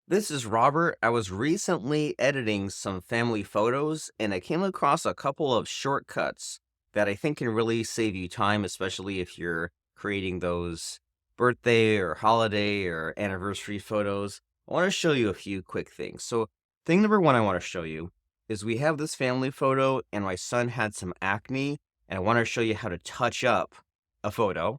This is Robert. I was recently editing some family photos and I came across a couple of shortcuts that I think can really save you time, especially if you're creating those birthday or holiday or anniversary photos. I want to show you a few quick things. So, thing number one I want to show you is we have this family photo and my son had some acne, and I want to show you how to touch up a photo.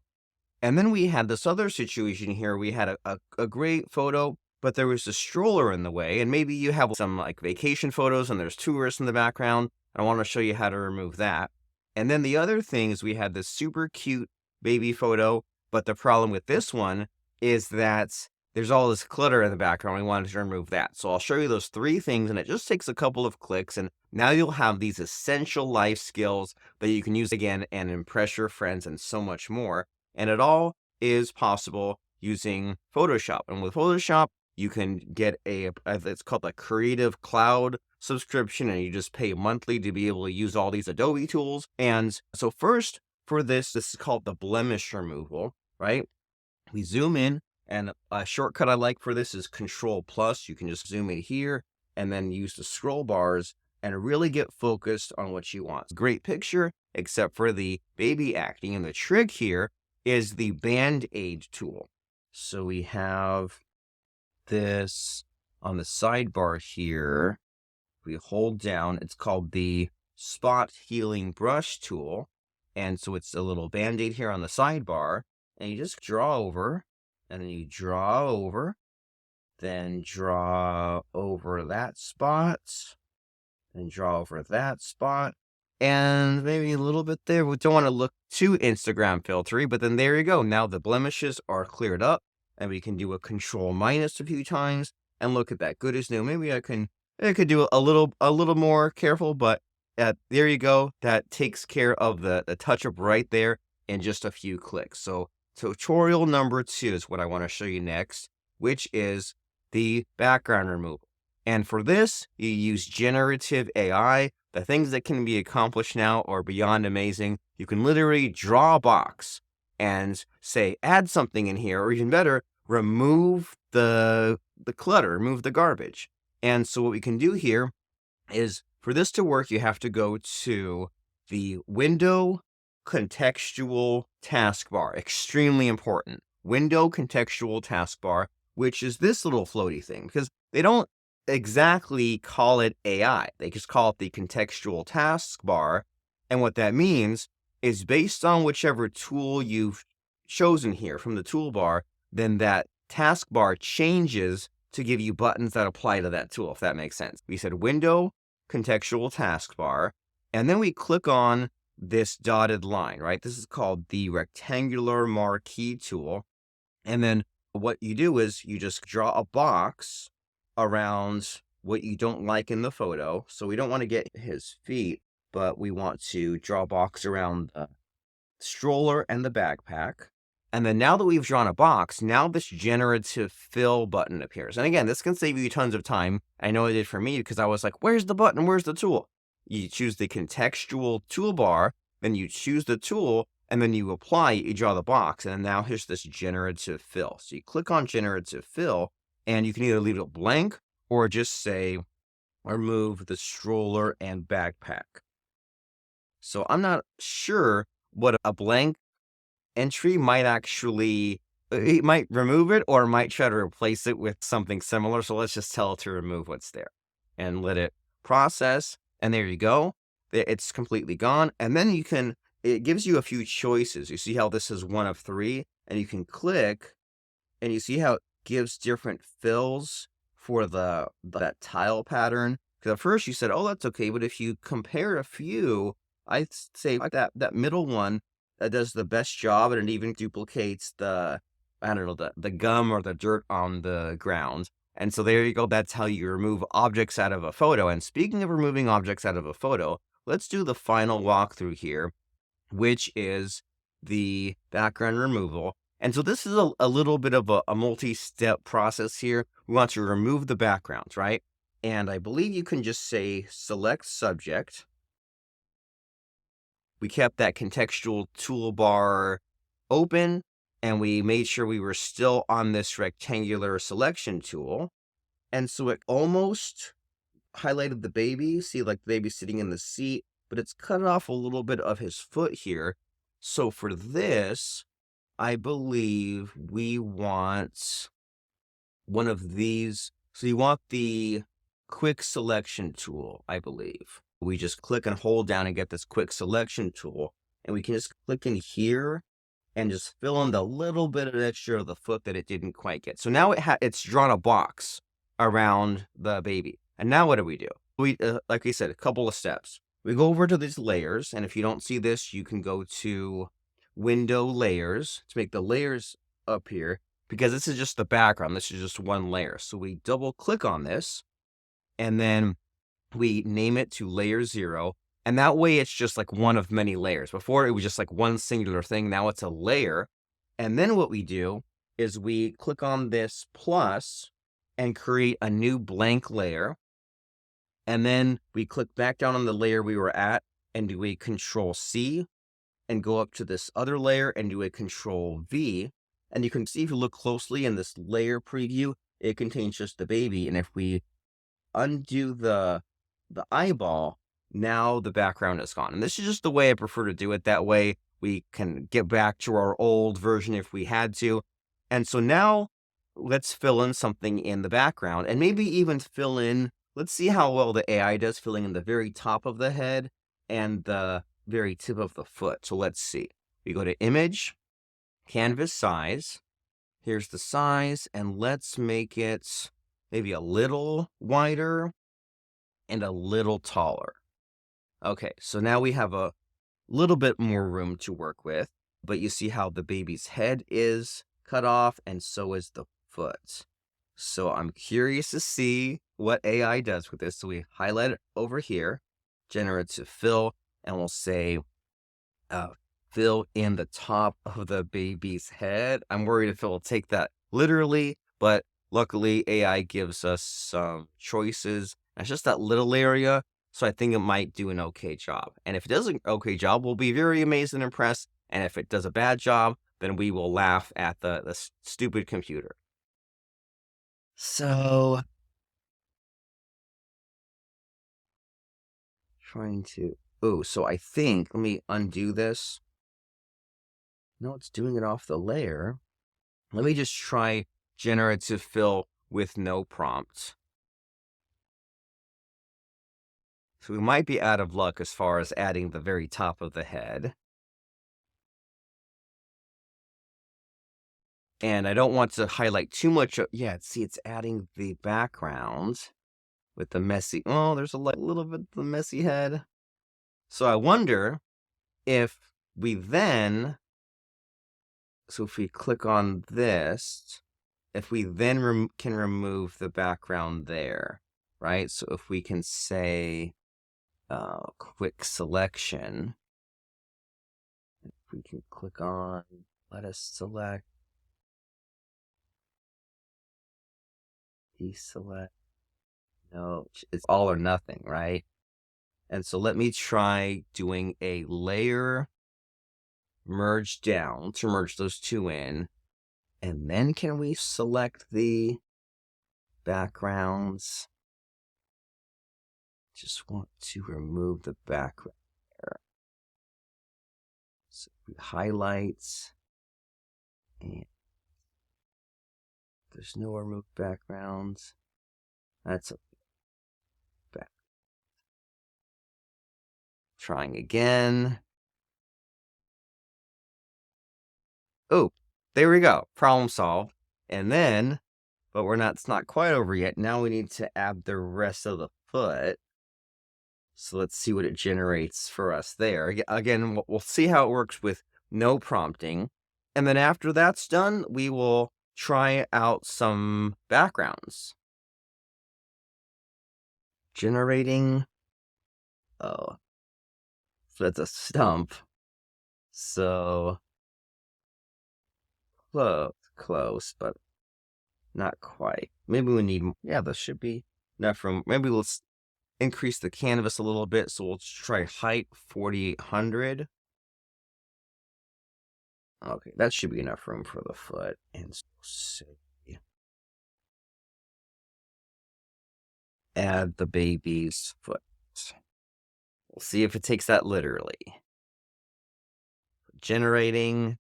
And then we had this other situation here. We had a great photo, but there was a stroller in the way. And maybe you have some like vacation photos and there's tourists in the background. I want to show you how to remove that. And then the other thing is we had this super cute baby photo. But the problem with this one is that there's all this clutter in the background. We wanted to remove that. So I'll show you those three things, and it just takes a couple of clicks. And now you'll have these essential life skills that you can use again and impress your friends and so much more. And it all is possible using Photoshop. And with Photoshop, you can get it's called a Creative Cloud subscription, and you just pay monthly to be able to use all these Adobe tools. And so first for this is called the blemish removal, right? We zoom in, and a shortcut I like for this is Control Plus. You can just zoom in here and then use the scroll bars and really get focused on what you want. Great picture, except for the baby acting. And the trick here is the Band-Aid tool. So we have this on the sidebar here. We hold down, it's called the Spot Healing Brush tool. And so it's a little Band-Aid here on the sidebar. And you just draw over, and then you draw over, then draw over that spot, then draw over that spot, and maybe a little bit there. We don't want to look too Instagram filtery, but then there you go. Now the blemishes are cleared up, and we can do a Control minus a few times, and look at that, good as new. Maybe I could do a little more careful, but there you go. That takes care of the touch up right there in just a few clicks. So tutorial number 2 is what I want to show you next, which is the background removal. And for this, you use generative AI. The things that can be accomplished now are beyond amazing. You can literally draw a box and say, add something in here, or even better, remove the clutter, remove the garbage. And so what we can do here is, for this to work, you have to go to the Window Contextual Taskbar. Extremely important. Window Contextual Taskbar, which is this little floaty thing, because they don't exactly call it AI. They just call it the Contextual Taskbar. And what that means is, based on whichever tool you've chosen here from the toolbar, then that taskbar changes to give you buttons that apply to that tool, if that makes sense. We said Window Contextual Taskbar, and then we click on this dotted line, right? This is called the Rectangular Marquee Tool. And then what you do is you just draw a box around what you don't like in the photo. So we don't want to get his feet, but we want to draw a box around the stroller and the backpack. And then now that we've drawn a box, now this generative fill button appears. And again, this can save you tons of time. I know it did for me, because I was like, where's the button? Where's the tool? You choose the contextual toolbar, then you choose the tool, and then you apply, you draw the box, and now here's this generative fill. So you click on generative fill, and you can either leave it blank or just say, remove the stroller and backpack. So I'm not sure what a blank entry might actually, it might remove it, or it might try to replace it with something similar. So let's just tell it to remove what's there and let it process. And there you go. It's completely gone. And then it gives you a few choices. You see how this is one of 3, and you can click, and you see how it gives different fills for that tile pattern. Because at first you said, oh, that's okay. But if you compare a few, I'd say like that middle one, that does the best job, and it even duplicates the gum or the dirt on the ground. And so there you go. That's how you remove objects out of a photo. And speaking of removing objects out of a photo, let's do the final walkthrough here, which is the background removal. And so this is a little bit of a multi-step process here. We want to remove the backgrounds, right? And I believe you can just say select subject. We kept that contextual toolbar open, and we made sure we were still on this rectangular selection tool. And so it almost highlighted the baby. See, like the baby sitting in the seat, but it's cut off a little bit of his foot here. So for this, I believe we want one of these. So you want the quick selection tool, I believe. We just click and hold down and get this quick selection tool. And we can just click in here and just fill in the little bit of extra of the foot that it didn't quite get. So now it's drawn a box around the baby. And now what do? We, like we said, a couple of steps. We go over to these layers, and if you don't see this, you can go to Window Layers to make the layers up here, because this is just the background. This is just one layer. So we double click on this, and then we name it to layer 0. And that way it's just like one of many layers. Before it was just like one singular thing. Now it's a layer. And then what we do is we click on this plus and create a new blank layer. And then we click back down on the layer we were at and do a Control C and go up to this other layer and do a Control V. And you can see, if you look closely in this layer preview, it contains just the baby. And if we undo the eyeball, now the background is gone. And this is just the way I prefer to do it. That way we can get back to our old version if we had to. And so now let's fill in something in the background, and maybe even fill in, let's see how well the AI does filling in the very top of the head and the very tip of the foot. So let's see. We go to Image, Canvas Size. Here's the size, and let's make it maybe a little wider and a little taller. Okay, so now we have a little bit more room to work with, but you see how the baby's head is cut off, and so is the foot. So I'm curious to see what AI does with this. So we highlight it over here, generative fill, and we'll say fill in the top of the baby's head. I'm worried if it will take that literally, but luckily AI gives us some choices. It's just that little area, so I think it might do an okay job. And if it does an okay job, we'll be very amazed and impressed. And if it does a bad job, then we will laugh at the stupid computer. So, so I think, let me undo this. No, it's doing it off the layer. Let me just try generative fill with no prompt. So we might be out of luck as far as adding the very top of the head. And I don't want to highlight too much. Yeah, see, it's adding the background with the messy. Oh, there's a little bit of the messy head. So I wonder if we then, so if we click on this, if we then can remove the background there, right? So if we can say quick selection, if we can click on, let us select, deselect. No, it's all or nothing, right? And so let me try doing a layer merge down to merge those two in. And then can we select the backgrounds? Just want to remove the background there. So we highlights, and there's no remove backgrounds. That's a back. Trying again. Oh, there we go. Problem solved. And then, but it's not quite over yet. Now we need to add the rest of the foot. So let's see what it generates for us there. Again, we'll see how it works with no prompting. And then after that's done, we will try out some backgrounds. Generating. Oh, so that's a stump. So close, but not quite. Maybe we need, yeah, this should be enough room. Maybe let's increase the canvas a little bit. So we'll try height 4,800. Okay, that should be enough room for the foot. And so add the baby's foot. We'll see if it takes that literally. Generating.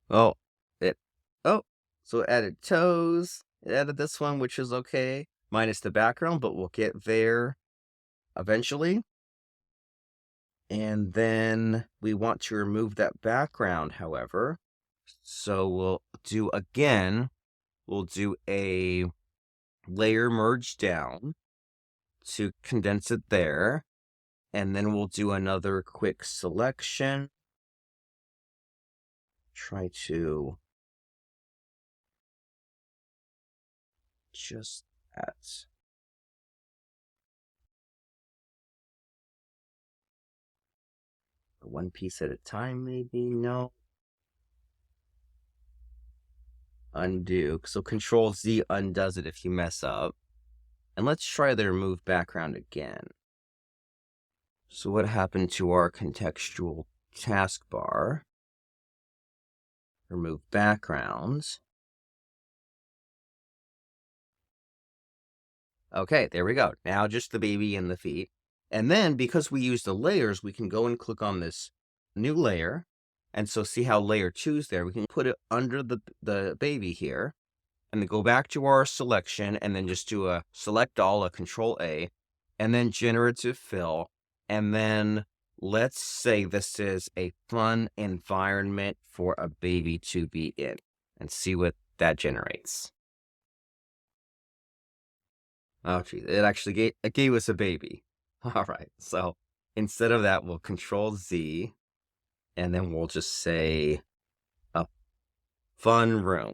Oh, it. Oh, so it added toes. It added this one, which is okay, minus the background, but we'll get there eventually. And then we want to remove that background, however. So we'll do a layer merge down to condense it there. And then we'll do another quick selection. Try to just that. One piece at a time, maybe? No. Undo. So Control Z undoes it if you mess up. And let's try the remove background again. So what happened to our contextual taskbar? Remove backgrounds. Okay, there we go. Now just the baby and the feet. And then because we use the layers, we can go and click on this new layer. And so see how layer 2 is there. We can put it under the baby here. And then go back to our selection and then just do a select all, a Control A, and then generative fill. And then let's say this is a fun environment for a baby to be in and see what that generates. Oh, geez, it actually gave us a baby. All right, so instead of that, we'll Control Z, and then we'll just say a fun room.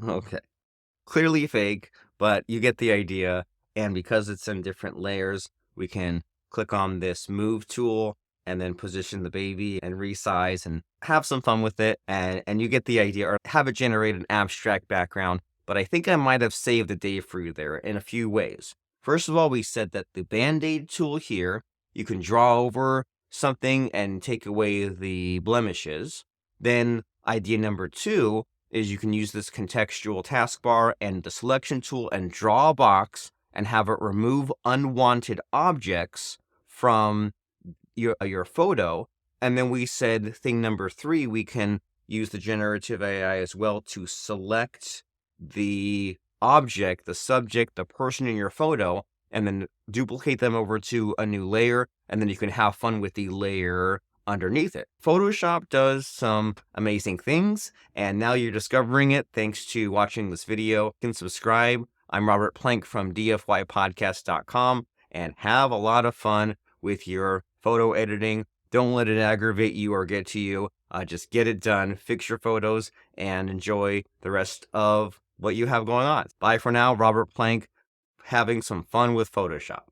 Okay. Clearly fake, but you get the idea. And because it's in different layers, we can click on this move tool and then position the baby and resize and have some fun with it. And you get the idea, or have it generate an abstract background. But I think I might have saved the day for you there in a few ways. First of all, we said that the Band-Aid tool here, you can draw over something and take away the blemishes. Then idea number 2 is you can use this contextual taskbar and the selection tool and draw a box and have it remove unwanted objects from your photo. And then we said thing number 3, we can use the generative AI as well to select the object, the subject, the person in your photo, and then duplicate them over to a new layer. And then you can have fun with the layer underneath it. Photoshop does some amazing things, and now you're discovering it thanks to watching this video. You can subscribe. I'm Robert Plank from dfypodcast.com, and have a lot of fun with your photo editing. Don't let it aggravate you or get to you. Just get it done, fix your photos, and enjoy the rest of what you have going on. Bye for now, Robert Plank, having some fun with Photoshop.